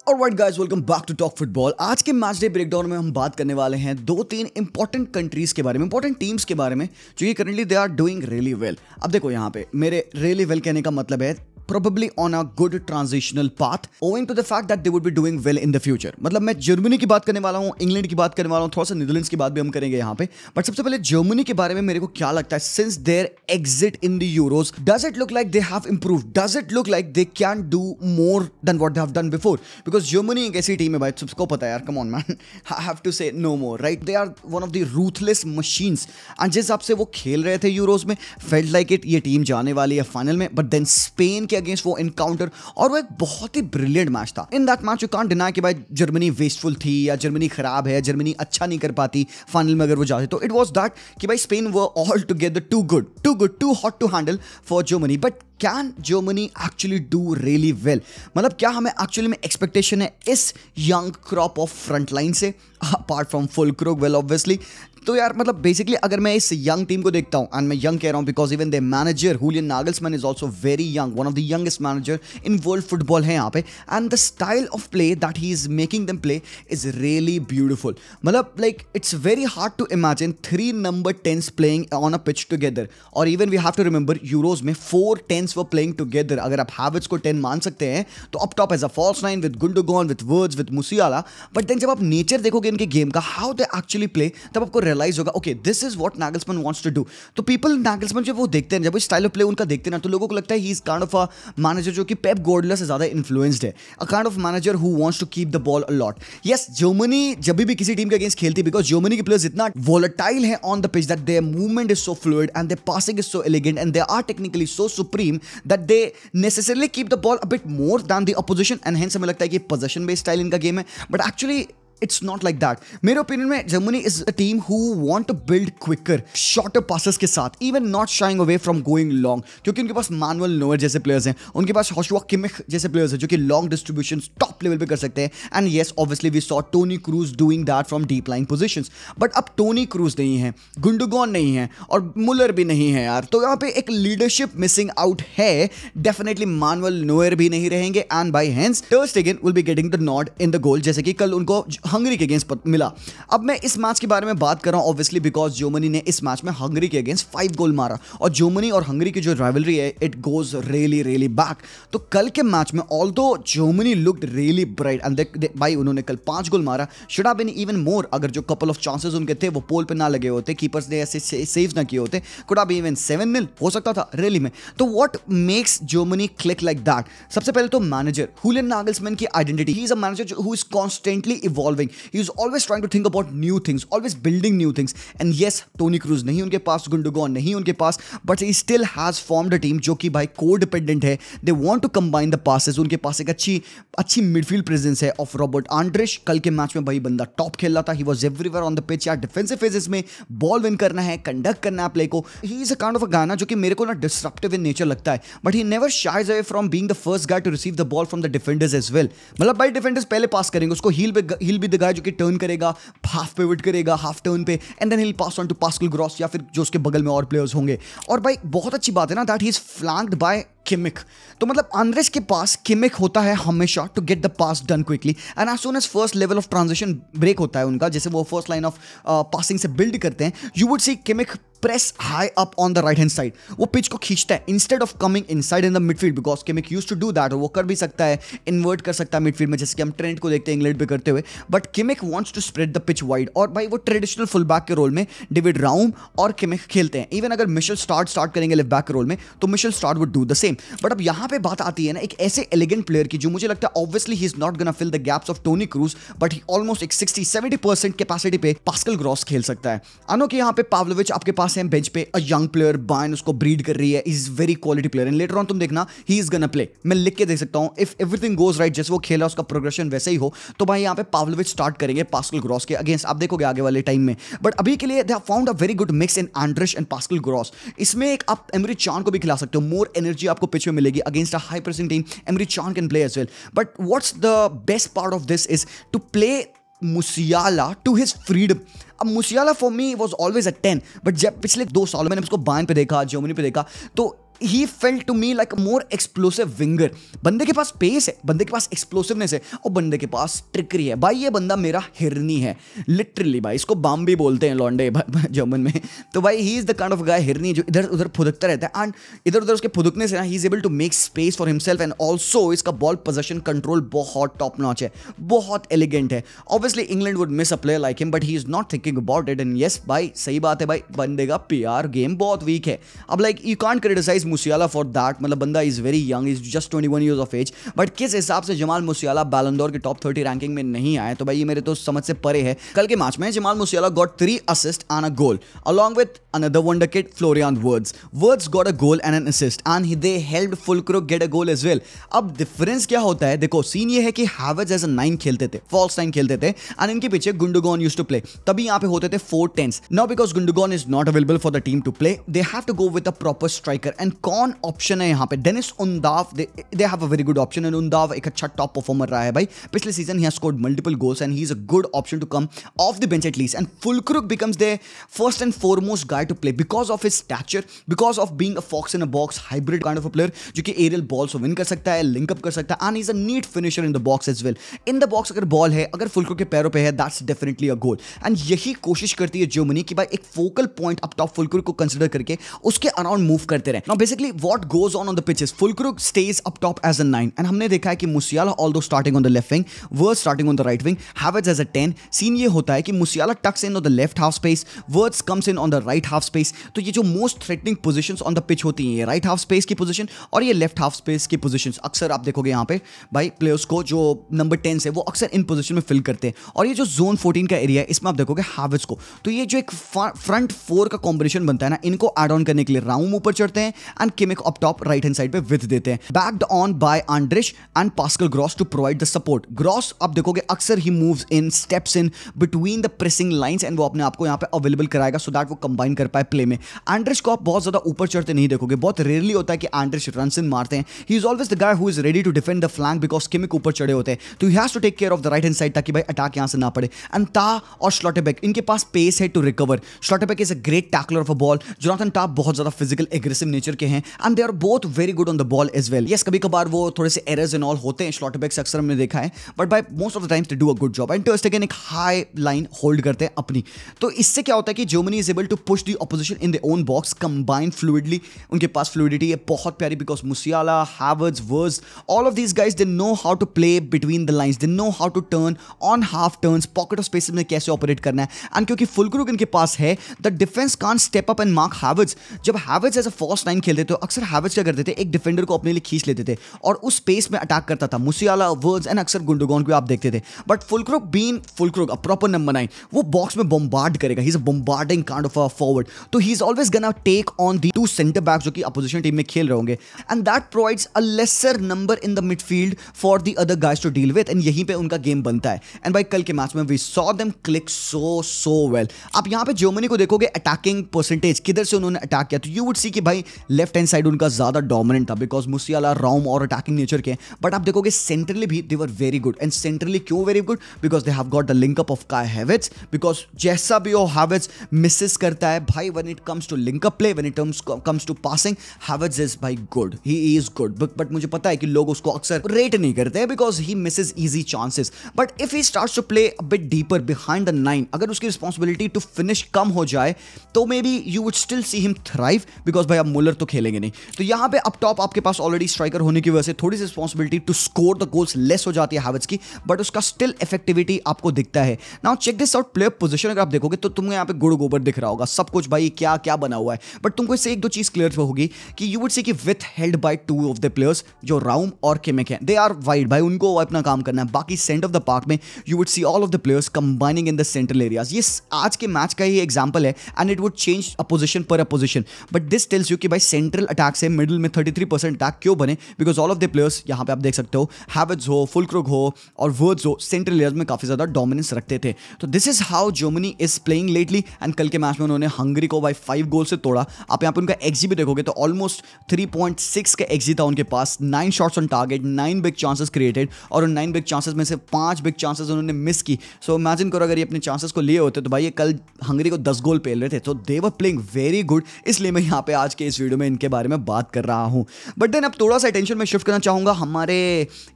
Alright guys, welcome back to talk football. आज के match day breakdown में हम बात करने वाले हैं दो तीन इंपॉर्टेंट कंट्रीज के बारे में, इंपॉर्टेंट टीम्स के बारे में जो कि currently they are doing really well. अब देखो यहाँ पे मेरे रियली वेल कहने का मतलब है probably on a good transitional path owing to the fact that they would be doing well in the future। मतलब मैं जर्मनी की बात करने वाला हूँ, इंग्लैंड की बात करने वाला हूँ, थोड़ा सा नीदरलैंड्स की बात भी हम करेंगे यहाँ पे। बट सबसे पहले जर्मनी के बारे में मेरे को क्या लगता है, since their exit in the Euros, does it look like they have improved, does it look like they can do more than what they have done before? Because Germany एक ऐसी टीम है भाई, सबको पता है यार, come on man, I have to say no more, right? They are one of the ruthless machines. And जिस हिसाब से वो खेल रहे थे यूरोज में, फेल्ट लाइक इट ये टीम जाने वाली है फाइनल में। बट देन स्पेन के अगेंस्ट वो इनकाउंटर, और वो एक बहुत ही ब्रिलियंट मैच था। In that match you can't deny कि भाई जर्मनी वेस्टफुल थी या जर्मनी खराब है, जर्मनी अच्छा नहीं कर पाती फाइनल में अगर वो जाते। तो इट वाज दैट कि भाई Spain were all together too good, too hot to handle for Germany. But can Germany actually do really well? मतलब क्या हमें एक्चुअली में एक्सपेक्टेशन है इस यंग क्रॉप ऑफ फ्रंटलाइन से, apart from Füllkrug? Well obviously. तो यार मतलब बेसिकली अगर मैं इस यंग टीम को देखता हूं, एंड मैं यंग कह रहा हूं because even the manager Julian Nagelsmann is also very young, one of the youngest manager in world football है यहाँ पे। And the style of play that he is making them play is really beautiful. मतलब like it's very hard to imagine 3 number 10s playing on a pitch together. और even we have to remember Euros में 4 10s were playing together. अगर आप हैवर्ट्ज को 10 मान सकते हैं तो up top as a false nine with Gundogan, with Wirtz, with Musiala. But then जब आप नेचर देखोगे इनके गेम का, हाउ दे एक्चुअली प्ले, तब आपको रियलाइज होगा okay this is what Nagelsmann wants to do. तो पीपल नागल्समैन जब वो देखते हैं, जब वो स्टाइल ऑफ प्ले उनका देखते हैं ना, तो लोगों को लगता है he is kind of a manager जो कि पेप गार्डियोला से ज्यादा इन्फ्लुएंस्ड है, a kind of manager who wants to keep the ball a lot. Yes, Germany जब भी किसी टीम के अगेंस्ट खेलती, बिकॉज जर्मनी के प्लेयर्स इतना वोलेटाइल है on the pitch that their movement is so fluid and their passing is so elegant and they are technically so supreme that they necessarily keep the ball a bit more than the opposition. And hence हमें लगता है कि possession based style इनका game है, but actually it's not like that। मेरे opinion में Germany is a team who want to build quicker shorter passes के साथ, even not shying away from going long, क्योंकि उनके पास मैनुअल नोयर जैसे प्लेयर्स हैं, उनके पास जोशुआ किमिख जैसे प्लेयर्स हैं जो कि लॉन्ग डिस्ट्रीब्यूशन टॉप लेवल पे कर सकते हैं। And yes obviously we saw Toni Kroos doing that from deep line positions. But अब टोनी क्रूज नहीं है, गुंडोगन नहीं है और मुलर भी नहीं है यार, तो यहाँ पे एक लीडरशिप मिसिंग आउट है। डेफिनेटली मैनुअल नोयर भी नहीं रहेंगे and by hence ter Stegen will be getting the nod in the goal, जैसे कि कल उनको हंगरी के अगेंस्ट मिला। अब मैं इस मैच के बारे में बात कर रहा हूं ऑब्वियसली बिकॉज जर्मनी ने इस मैच में हंगरी के अगेंस्ट 5 गोल मारा, और जर्मनी और हंगरी की जो राइवलरी है इट गोज रियली बैक। तो कल के मैच में although Germany looked really bright and भाई उन्होंने कल 5 गोल मारा, should have been even more अगर जो कपल ऑफ चांसेस उनके थे वो पोल पे ना लगे होते, कीपर्स ने ऐसे सेव ना किए होते, कुड हैव बीन इवन 7-0 हो सकता था रियली में। तो what makes Germany click like that? सबसे पहले तो मैनेजर हुलियन नागल्समैन की identity. He is a manager who is constantly evolving, he is always trying to think about new things, always building new things. And yes, Toni Kroos नहीं उनके पास, Gundogan नहीं उनके पास, but he still has formed a team जो कि भाई co-dependent है। They want to combine the passes। उनके पास एक अच्छी मिडफील्ड प्रेजेंस है ऑफ रॉबर्ट आंड्रिश। कल के मैच में भाई बंदा टॉप खेल रहा था, he was everywhere on the pitch। यार डिफेंसिव फेजेस में बॉल विन करना है, कंडक्ट करना है प्ले को। He is a kind of a guy ना जो कि मेरे को ना डिस्ट्रप्टिव इन नेचर लगता है, but he never shies away from being the first guy to receive the ball from the defenders as well। मतलब भाई डिफेंडर्स पहले पास करेंगे उसको, he'll be the guy जो कि टर्न करेगा, हाफ पिवट करेगा हाफ टर्न पे, and then he will pass on to Pascal Gross या फिर जो उसके बगल में और प्लेयर्स होंगे। और भाई बहुत अच्छी बात है ना that he is flanked by Kimmich. तो मतलब आंद्रेस के पास किमिक होता है हमेशा to get the pass done quickly, and as soon as first level of transition break होता है उनका, जैसे वो फर्स्ट लाइन ऑफ पासिंग से बिल्ड करते हैं, you would see Kimmich press high up on the right hand side. वो pitch को खींचता है instead of coming inside in the midfield, because Kimmich used to do that. वो कर भी सकता है, इन्वर्ट कर सकता है मिडफील्ड में, जैसे कि हम ट्रेंट को देखते हैं इंग्लैंड पे करते हुए। But Kimmich wants to spread the pitch wide, और भाई वो ट्रेडिशनल फुल बैक के रोल में डेविड राउम और किमिक खेलते हैं। इवन अगर मिशेल स्टार्ट करेंगे लेफ्ट बैक के रोल में तो Mittelstadt would do the same. But अब यहाँ पे बात आती है ना एक ऐसे एलिगेंट प्लेयर की जो मुझे लगता है obviously he is not gonna fill the gaps of Toni Kroos, but he almost एक 60-70% कैपेसिटी पे पास्कल ग्रॉस खेल सकता है। आनो कि यहाँ पे पाव्लोविच आपके पास है बेंच पे, यंग प्लेयर, बायर्न उसको ब्रीड कर रही है, is very quality player, and later on तुम देखना ही इज गोना प्ले। मैं लिख के देख सकता हूं इफ एवरीथिंग गोज राइट, जैसे वो खेला उसका प्रोग्रेशन वैसे ही हो, तो भाई यहाँ पे पाव्लोविच स्टार्ट करेंगे पास्कल ग्रॉस के अगेंस्ट, आप देखोगे आगे वाले टाइम में। बट अभी के लिए they have found a very good mix in Andrich and Pascal Gross. इसमें एक आप एमरी चान को भी खिला सकते हो, मोर एनर्जी आपको पिच में मिलेगी against a high pressing team. Emre Can can play as well, but what's the best part of this is to play Musiala to his freedom. अब Musiala for me was always a 10, but जब पिछले 2 सालों मैंने उसको Bayern पे देखा, Germany पे देखा, तो he felt to me like more explosive winger. बंदे के पास पेस है, बंदे के पास एक्सप्लोसिवनेस है और बंदे के पास ट्रिकरी है। भाई ये बंदा मेरा हिरनी है लिटरली भाई, इसको बाम्बी बोलते हैं लॉन्डे जर्मन में। तो भाई he is the kind of guy हिरनी जो इधर उधर फुदकता रहता है, एंड इधर उधर उसके फुदकने से ना he is able to make space for himself, and also इसका बॉल पोजीशन कंट्रोल बहुत टॉप नॉच है, बहुत एलिगेंट है। Obviously England would miss a player like him, but he is not thinking about it. And yes भाई सही बात है भाई, बंदे का पीआर गेम बहुत वीक है। अब like you can't criticise Musiala for that, मतलब बंदा is very young, is just 21 years of age, but किस हिसाब से जमाल मुसियाला बैलन डोर के टॉप 30 रैंकिंग में नहीं आए, तो भाई ये मेरे तो समझ से परे है। कल के मैच में Jamal मुसियाला got 3 assist and a goal along with another wonder kid Florian Wirtz. Wirtz got a goal and an assist and they helped Füllkrug get a goal as well. अब डिफरेंस क्या होता है, देखो सीन ये है कि Havertz as a 9 खेलते थे, फॉल्स 9 खेलते थे, एंड इनके पीछे गुंडोगन यूज्ड टू प्ले, तभी यहाँ पे होते थे 4-10s. Now because Gundogan is not available for the team to play, they have to go with a proper striker, and कौन ऑप्शन है यहाँ पे? Deniz Undav, they have a very good option, and Undav एक अच्छा top performer रहा है भाई पिछले season, he has scored multiple goals and he is a good option to come off the bench at least, and Füllkrug becomes their first and foremost guy to play because of his stature, because of being a fox in a box hybrid kind of a player जो कि aerial ball से win कर सकता है, link up कर सकता है, and is a neat finisher in the box as well. In the box अगर बॉल है, अगर Füllkrug के पैरों पे है, that's definitely a goal, and यही कोशिश करती है जर्मनी कि भाई एक focal point up top Füllkrug को कंसीडर करके उसके अराउंड मूव करते रहे। Now basically what goes on the pitches, Füllkrug stays up top as a 9, and हमने देखा है कि Musiala although starting on the left wing, Wirtz starting on the right wing, Havertz as a 10। Scene ये होता है कि Musiala tucks in on the left half space, Wirtz comes in on the right half space. तो ये जो most threatening positions on the pitch होती हैं, ये राइट हाफ स्पेस की पोजीशन और ये लेफ्ट हाफ स्पेस की पोजीशंस, अक्सर आप देखोगे यहाँ पे भाई प्लेयर्स को जो नंबर 10 है वो अक्सर इन पोजीशन में फिल करते हैं। और ये जो जोन 14 का एरिया है, इसमें आप देखोगे Havertz को, तो ये जो एक फ्रंट 4 का कॉम्बिनेशन बनता है ना, इनको एड ऑन करने के लिए राउम ऊपर चढ़ते हैं and Kimmich up top right hand side पे विथ देते हैं, backed on by Andrich and Pascal Gross to provide the support. Gross आप देखोगे अक्सर he moves in, steps in between the pressing lines, and वो अपने आप को यहाँ पे अवेलेबल कराएगा सो दैट वो कंबाइन कर पाए प्ले में। एंड्रिश को आप बहुत ज्यादा ऊपर चढ़ते नहीं देखोगे, बहुत रेयरली होता है कि एंड्रिश रन्स इन मारते हैं। He is always the guy who is ready to defend the flank because Kimmich ऊपर चढ़े होते हैं, तो he has to take care of the right hand side ताकि भाई अटैक यहां से ना पड़े। एंड ता और स्लॉटेबेक, इनके पास पेस है to recover. Schlotterbeck is a great tackler of a ball, Jonathan Tah बहुत ज्यादा फिजिकल एग्रेसिव नेचर के हैं, and they are both very good on the ball as well. Yes कभी कभार वो थोड़े से एरर्स एंड ऑल होते हैं स्लॉटेबेक से, अक्सर हमने देखा है, but by most of the times they do a good job. And टर स्टेगन एक हाई लाइन होल्ड करते हैं अपनी, तो इससे क्या होता है कि Germany is able to push the opposition in their own box, combine fluidly. उनके पास फ्लूइडिटी है बहुत प्यारी because Musiala, Havertz, Wirtz, all of these guys they know how to play between the lines, they know how to turn on half turns, pocket of spaces में कैसे operate करना है। And क्योंकि Füllkrug इनके पास है, the defence can't step up and mark Havertz। जब Havertz as a false 9 खेलते थे तो अक्सर Havertz क्या करते थे, एक डिफेंडर को अपने लिए खींच लेते थे और उस स्पेस में अटैक करता था मुसियाला, Wirtz एंड अक्सर गुंडोगन को आप देखते थे। But Füllkrug being Füllkrug, a proper number 9, वो बॉक्स में बॉम्बार्ड करेगा, he is a bombarding kind of a forward, तो he is always gonna take on the 2 centre back जो कि अपोजिशन टीम में खेल रहे होंगे, and that provides a lesser number in the midfield for the other guys to deal with, and यहीं पे उनका गेम बनता है। एंड भाई कल के मैच में we saw them click so well. आप यहाँ पे जर्मनी को देखोगे अटैकिंग परसेंटेज, किधर से उन्होंने अटैक किया, तो यू वुड सी कि भाई लेफ्ट हैंड साइड उनका ज्यादा डोमिनेंट था बिकॉज मुसियाला, राउम और अटैकिंग नेचर के, बट आप देखोगे सेंट्रली भी they were very good. And centrally क्यों very good, because they have got the link up of Kai Havertz, because जैसा भी हो Havertz मिसेस करता है भाई when it comes to link up play, when it comes to passing, Havertz is भाई good, he is good, but मुझे पता है कि लोग उसको अक्सर रेट नहीं करते हैं because he misses easy chances. But if he starts to play a bit deeper behind the 9, अगर उसकी रिस्पॉन्सिबिलिटी टू फिनिश कम हो जाए तो may be you would still see him thrive, because भाई अब मुलर तो खेलेंगे नहीं। तो यहाँ पे अप टॉप आपके पास ऑलरेडी स्ट्राइकर होने की वजह से थोड़ी सी responsibility to score the goals less हो जाती है Havertz की, बट उसका स्टिल इफेक्टिविटी आपको दिखता है। Now check this out, player position अगर आप देखोगे तो तुम्हें यहाँ पे गुड़ गोबर दिख रहा होगा, सब कुछ भाई क्या क्या बना हुआ है, बट तुमको इससे एक दो चीज क्लियर होगी कि यू वुड सी कि with held by 2 of the players जो राउम और किमिक हैं, दे आर वाइड भाई, उनको अपना काम करना है। बाकी सेंटर ऑफ द पार्क में you would see all of the players combining in the central areas. ये आज के मैच का ही एग्जांपल है, and it would change a position पर a position, but this tells you कि भाई सेंट्रल अटैक से मिडिल में 33% अटैक क्यों बने, because all of the players यहाँ पे आप देख सकते हो, Havertz हो, Füllkrug हो और Wirtz हो, सेंट्रल एरियाज में काफी ज्यादा डोमिनेंस रखते थे। तो this is how Germany is playing lately, and कल के मैच में उन्होंने हंगरी को भाई 5 गोल से तोड़ा। आप यहाँ पे उनका एक्जी भी देखोगे तो ऑलमोस्ट 3.6 का एक्जी था उनके पास, 9 shots on target, 9 big chances created, और उन 9 बिग चांसेस में से 5 बिग चांसेस उन्होंने मिस की। सो इमेजिन करो अगर ये अपने चांसेस को लिए होते तो भाई ये कल हंगरी को 10 गोल पेल रहे थे। तो दे वर प्लेइंग वेरी गुड, इसलिए मैं यहाँ पे आज के इस वीडियो में मैं इनके बारे में बात कर रहा हूं। बट देन अब थोड़ा सा अटेंशन में शिफ्ट करना चाहूंगा हमारे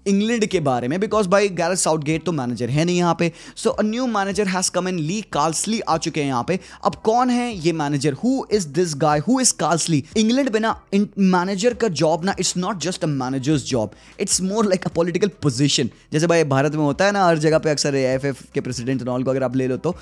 इंग्लैंड के बारे में, बिकॉज भाई गैरेथ साउथगेट तो मैनेजर है नहीं यहाँ पे। So a new manager has come in, Lee Carsley आ चुके हैं यहाँ पे। अब कौन है ये manager? Who is this guy? Who is Carsley? England में ना मैनेजर का जॉब ना, it's not just a manager's job, it's more like a political position. जैसे भाई भारत में होता है ना, हर जगह पे अक्सर एएफएफ के प्रेसिडेंट नॉल को अगर आप ले लो तो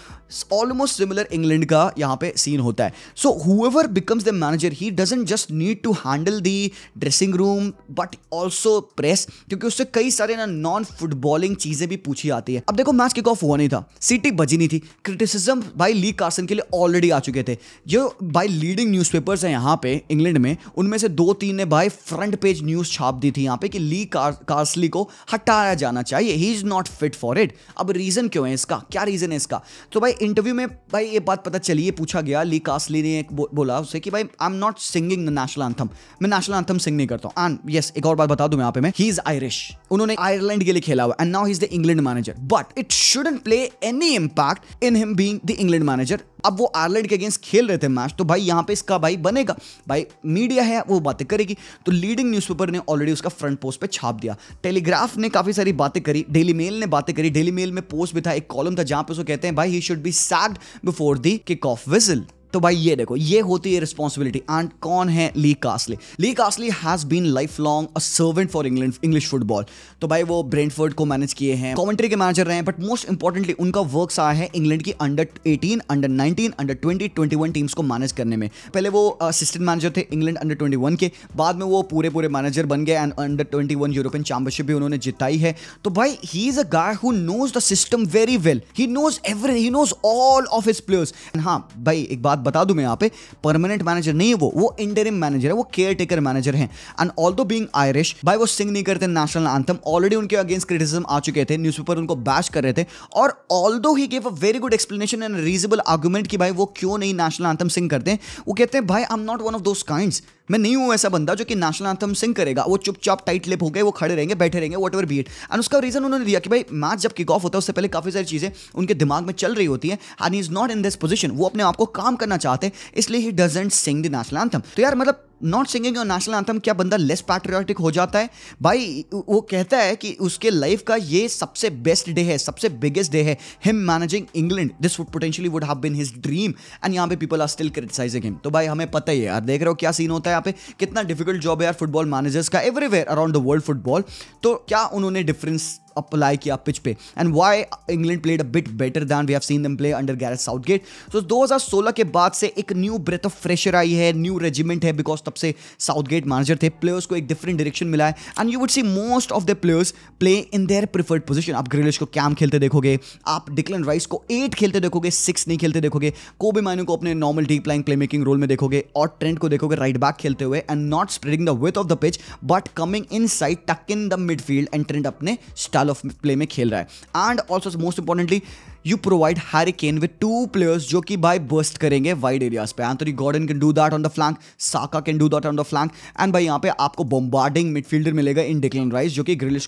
ऑलमोस्ट सिमिलर इंग्लैंड का यहाँ पे सीन होता है। So whoever becomes the manager, he doesn't just need to handle the dressing room but also press, क्योंकि उससे कई सारे ना नॉन फुटबॉलिंग चीजें भी पूछी आती है। अब देखो मैच किक ऑफ हुआ नहीं था, सीटी बजी नहीं थी, क्रिटिसिज्म भाई ली कार्सन के लिए ऑलरेडी आ चुके थे। जो भाई लीडिंग न्यूज़पेपर्स हैं यहाँ पे इंग्लैंड में, उनमें से 2-3 ने भाई फ्रंट पेज न्यूज छाप दी थी यहाँ पे कि ली कार्सली को हटाया जाना चाहिए, ही is not fit for it. अब रीजन क्यों है इसका, क्या रीजन है इसका? तो भाई इंटरव्यू में भाई ये बात पता चली, ये पूछा गया, ली कार्सली ने बोला उससे कि भाई I am not singing the national anthem, मैं नेशनल एंथम सिंग नहीं करता हूं। एंड यस, एक और बात बता दूं मैं यहाँ पे, मैं ही इज आयरिश, उन्होंने आयरलैंड के लिए खेला हुआ, and now he is the England manager, but it shouldn't play any impact in him being the England manager. अब वो आयरलैंड के अगेंस्ट खेल रहे थे मैच, तो भाई यहाँ पे इसका भाई बनेगा, भाई मीडिया है वो बातें करेगी। तो लीडिंग न्यूज़पेपर ने ऑलरेडी उसका फ्रंट पोस्ट पे छाप दिया, टेलीग्राफ ने काफी सारी बातें करी, डेली मेल ने बातें करी, डेली मेल में पोस्ट भी था, एक कॉलम था जहां पे उसको कहते हैं भाई he should be sacked before the kick off whistle. तो भाई ये देखो, ये होती है रिस्पॉन्सिबिलिटी। एंड कौन है Lee Carsley? Lee Carsley has been life long a servant for England English football. तो भाई वो ब्रेंटफोर्ड को मैनेज किए हैं, कमेंट्री के मैनेजर रहे हैं, बट मोस्ट इंपॉर्टेंटली उनका वर्क आया है इंग्लैंड की अंडर 18, अंडर 19, अंडर 20, 21 टीम्स को मैनेज करने में। पहले वो असिस्टेंट मैनेजर थे इंग्लैंड अंडर 21 के, बाद में वो पूरे मैनेजर बन गए एंड अंडर 21 यूरोपियन चैंपियनशिप भी उन्होंने जिताई है। तो भाई he is a guy who knows the system very well, he knows everything, he knows all of his players. हाँ भाई एक बात बता दूं मैं यहाँ पे, परमानेंट मैनेजर नहीं है वो इंटरिम मैनेजर है, वो केयर टेकर मैनेजर हैं। एंड ऑल्दो बीइंग आयरिश, भाई वो सिंग नहीं करते नेशनल एंथम, ऑलरेडी उनके अगेंस्ट क्रिटिसिज्म आ चुके थे, न्यूज़पेपर उनको बैश कर रहे थे, और although he give a very good explanation and reasonable argument कि भाई वो क्यों नहीं नेशनल एंथम सिंग करते हैं। वो कहते हैं भाई I am not one of those kinds, मैं नहीं हूं ऐसा बंदा जो कि नेशनल एंथम सिंग करेगा, वो चुपचाप टाइट लिप हो गए, वो खड़े रहेंगे, बैठे रहेंगे, व्हाटएवर बी इट। एंड उसका रीजन उन्होंने दिया कि भाई मैच जब किक ऑफ होता है उससे पहले काफी सारी चीजें उनके दिमाग में चल रही होती है, and he is not in this position, वो अपने आप को काम करना चाहते हैं, इसलिए he doesn't sing the national anthem. तो यार मतलब not singing your national anthem, क्या बंदा लेस पैट्रियोटिक हो जाता है? भाई वो कहता है कि उसके लाइफ का ये सबसे बेस्ट डे है, सबसे बिगेस्ट डे है, him managing England, this would potentially would have been his dream, and यहाँ पे people are still criticising him. तो भाई हमें पता ही है यार, देख रहे हो क्या सीन होता है यहाँ पे, कितना डिफिकल्ट जॉब है यार फुटबॉल मैनेजर्स का everywhere around the world football. तो क्या उन्होंने डिफरेंस अप्लाई किया पिच पे, and why England played a bit better than we have seen them play under Gareth Southgate. So 2016 के बाद से एक न्यू ब्रेथ ऑफ फ्रेशर आई है, न्यू रेजिमेंट है, बिकॉज तब से साउथगेट मैनेजर थे, प्लेयर्स को एक डिफरेंट डायरेक्शन मिला है, and you would C most of the players play in their preferred position. आप ग्रिलिश को कैम खेलते देखोगे, आप डिक्लन राइस को 8 खेलते देखोगे, 6 नहीं खेलते देखोगे, कोबी माइनो को अपने normal deep line playmaking role में देखोगे, और ट्रेंट को देखोगे राइट बैक खेलते हुए, and not spreading the width of the pitch but coming inside tuck in the midfield, and Trent अपने स्टाइल ऑफ प्ले में खेल रहा है। And also most importantly you provide Harry Kane with 2 players जो कि भाई burst करेंगे wide areas पे। Anthony Gordon can do that on the flank, Saka can do that on the flank, and भाई यहाँ पे आपको बॉम्बार्डिंग मिडफील्डर मिलेगा इन डिक्लन राइस जो कि ग्रिलिश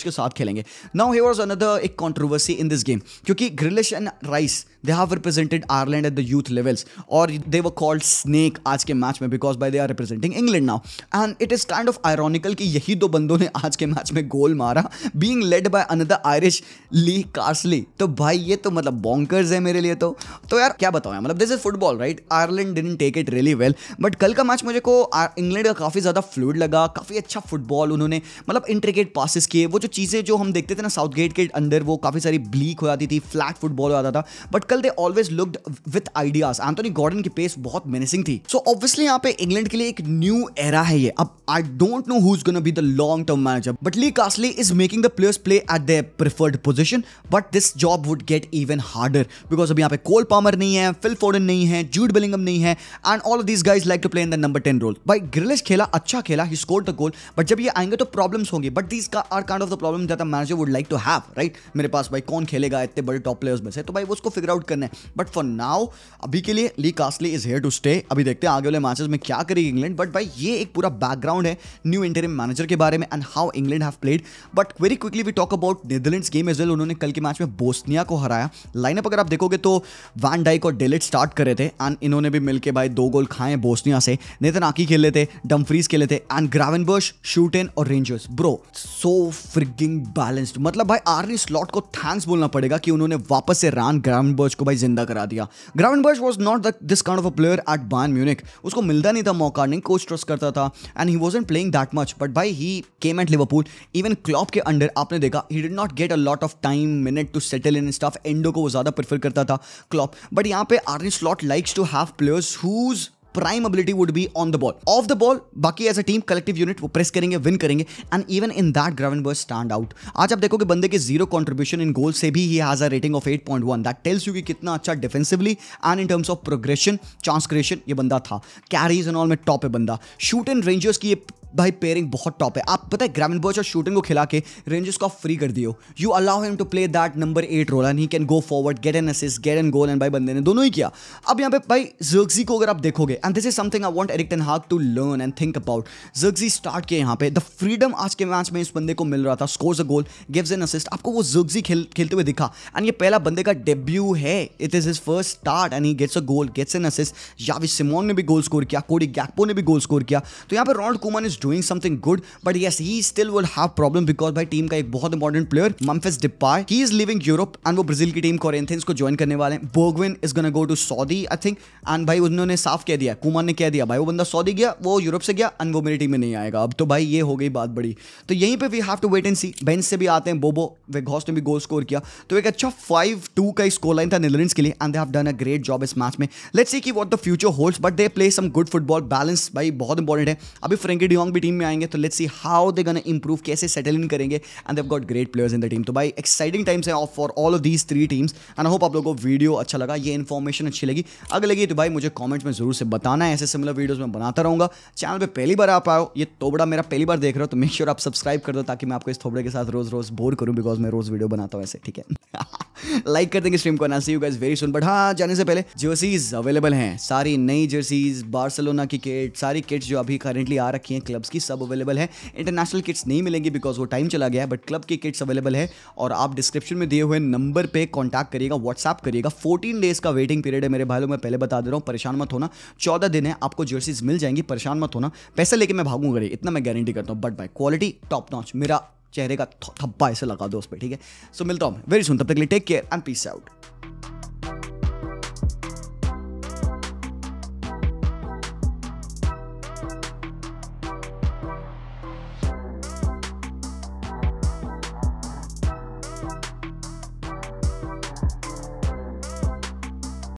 के साथ खेलेंगे। नाउ हियर वाज अनदर एक कंट्रोवर्सी इन दिस गेम, क्योंकि Grealish and Rice they have represented Ireland at the youth levels, और दे वर कॉल्ड स्नेक आज के मैच में, because by they are representing England now, and it is kind of ironical कि यही 2 बंदों ने आज के मैच में गोल मारा, being led by another Irish Lee Carsley. तो भाई ये तो मतलब बॉन्कर्स है मेरे लिए। तो यार क्या बताऊं, मतलब this is football right, Ireland didn't take it really well, but कल का मैच मुझे को इंग्लैंड का काफी ज्यादा फ्लूइड लगा, काफी अच्छा फुटबॉल उन्होंने मतलब इंट्रिकेट पासेस किए, वो जो चीजें जो हम देखते थे ना साउथगेट के अंदर वो काफी सारी ब्लीक हो जाती थी, फ्लैट फुटबॉल हो जाता था, बट कल they always looked with ideas. Anthony Gordon की पेस बहुत मेनेसिंग थी। सो ऑब्वियसली यहाँ पे इंग्लैंड के लिए एक न्यू एरा है ये। अब I don't know who is gonna be the long term manager, but Lee Carsley is making the players play at their preferred position, but this job would get even harder because अभी यहाँ पे Cole Palmer नहीं है, Phil Foden नहीं है, जूड Bellingham नहीं है, and all of these guys like to play in the number 10 role. भाई ग्रिलिश खेला, अच्छा खेला, he scored the goal, but जब ये आएंगे तो प्रॉब्लम्स होंगी, but these are kind of the problem that the manager would like to have right. मेरे पास भाई कौन खेलेगा इतने बड़े टॉप प्लेयर्स में से, तो भाई वो उसको फिगर आउट करना है, बट फॉर नाउ अभी के लिए ली Carsley is here to stay. अभी देखते हैं आगे वाले मैचेस में क्या करेगी इंग्लैंड, बट भाई ये एक पूरा बैकग्राउंड है न्यू इंटरिम मैनेजर के बारे में and how England have played. But very quickly we talk about Netherlands game as well. उन्होंने कल के मैच में बोस्निया को हराया। लाइनअप अगर आप देखोगे तो वैन डाइक और डिलिट स्टार्ट कर रहे थे एंड इन्होंने भी मिलके भाई 2 गोल खाए बोस्निया से। नेथन आकी खेले थे, डमफ्रीज खेले थे एंड ग्रावेनबर्च, शूटेन और rangers. Bro so fricking balanced. मतलब भाई आर्नी स्लॉट को थैंक्स बोलना पड़ेगा कि उन्होंने वापस से रान ग्रावेनबर्च को भाई जिंदा करा दिया। Gravenberch was not this kind of a player at Bayern Munich. उसको मिलता नहीं था मौका, नहीं कोच ट्रस्ट करता था and he wasn't playing that much, but भाई he came at Liverpool. Even Klopp के अंडर आपने देखा he did not get a lot of time minute to settle in stuff. Endo को वो ज्यादा प्रेफर करता था क्लॉप, बट यहाँ पे Arne Slot likes to have players whose prime ability would be on the ball, off the ball बाकी as a team collective unit वो press करेंगे, विन करेंगे and even in that Gravenberch stand out. आज आप देखोगे बंदे के 0 contribution in गोल से भी he has a rating of 8.1। That tells you कि कितना अच्छा defensively and in terms of progression, chance creation ये बंदा था। कैरीज एंड ऑल में टॉप है बंदा। शूट एंड रेंजर्स की ये भाई पेयरिंग बहुत टॉप है। आप पता है ग्रावेनबर्च और शूटिंग को खिला के रेंजर्स को आप फ्री कर दियो। You allow him to play that number 8 role and he can go forward, get an assist, get an goal and भाई बंदे ने दोनों ही किया। अब यहाँ पे भाई ज़र्क्ज़ी को अगर आप देखोगे and this is something I want Erik ten Hag to learn and think about. Zirkzee start किया यहाँ पे, द फ्रीडम आज के मैच में इस बंदे को मिल रहा था, scores a goal, gives an assist. आपको वो ज़र्क्ज़ी खेलते हुए दिखा एंड ये पहला बंदे का डेब्यू है, it is his first start and he gets a goal, gets an assist. यावी सिमोन ने भी गोल स्कोर किया, कोडी गैक्पो ने भी गोल स्कोर किया। तो यहाँ पे Ronald Koeman is doing something good, but yes he still will have problem because भाई टीम का एक बहुत important player Memphis Depay he is leaving Europe and वो ब्राजील की टीम कोरिंथियंस को ज्वाइन करने वाले हैं। Bergwijn is gonna go to Saudi I think and भाई उन्होंने साफ कह दिया, कुमान ने कह दिया भाई वो बंदा सऊदी गया, वो यूरोप से गया एंड वो मेरी टीम में नहीं आएगा। अब तो भाई ये हो गई बात बड़ी। तो यहीं पे we have to wait and see. Bench से भी आते हैं बोबो वेघॉर्स्ट ने भी गोल स्कोर किया, तो एक अच्छा 5-2 का स्कोर लाइन था नीदरलैंड्स के लिए and they have done a great job इस मैच में। लेट्स सी कि what the future holds, but they play some good football. Balance भाई बहुत इंपॉर्टेंट है। अभी फ्रैंकी डियोंग भी टीम में आएंगे, तो let's see how they gonna improve, कैसे सेटल इन करेंगे and they have got great players in the team. तो भाई एक्साइटिंग टाइम्स है for all of these 3 teams and I hope आप लोगों को वीडियो अच्छा लगा, ये इन्फॉर्मेशन अच्छी लगी। अगर लगी तो भाई मुझे कमेंट्स में जरूर से बताना है, ऐसे सिमिलर वीडियोस मैं बनाता रहूंगा। चैनल पे पहली बार आप आओ, ये तोबड़ा मेरा पहली बार देख रहे हो, तो मेक श्योर आप सब्सक्राइब कर दो ताकि मैं आपको इस थोबड़े के साथ रोज रोज बोर करूं, बिकॉज मैं रोज वीडियो बनाता हूं ऐसे, ठीक है। लाइक कर देंगे स्ट्रीम को and see you guys very soon. But हाँ, जाने से पहले जर्सीज अवेलेबल हैं, सारी नई जर्सीज, बार्सिलोना की किट, सारी किट्स जो अभी करेंटली आ रखी हैं क्लब्स की, सब अवेलेबल है। इंटरनेशनल किट्स नहीं मिलेंगी बिकॉज वो टाइम चला गया है, बट क्लब की किट्स अवेलेबल है और आप डिस्क्रिप्शन में दिए हुए नंबर पे कॉन्टैक्ट करिएगा, व्हाट्सएप करिएगा। 14 डेज का वेटिंग पीरियड है मेरे भाइयों, मैं पहले बता दे रहा हूँ, परेशान मत होना। 14 दिन है, आपको जर्सीज मिल जाएंगी, परेशान मत होना। पैसे लेके मैं भागूंगा नहीं, इतना मैं गारंटी करता हूँ, बट भाई क्वालिटी टॉप नॉच, मेरा चेहरे का थप्पा ऐसे लगा दो उस पर, ठीक है। सो मिलता हूँ वेरी सुन, तब तक के लिए take care and peace out.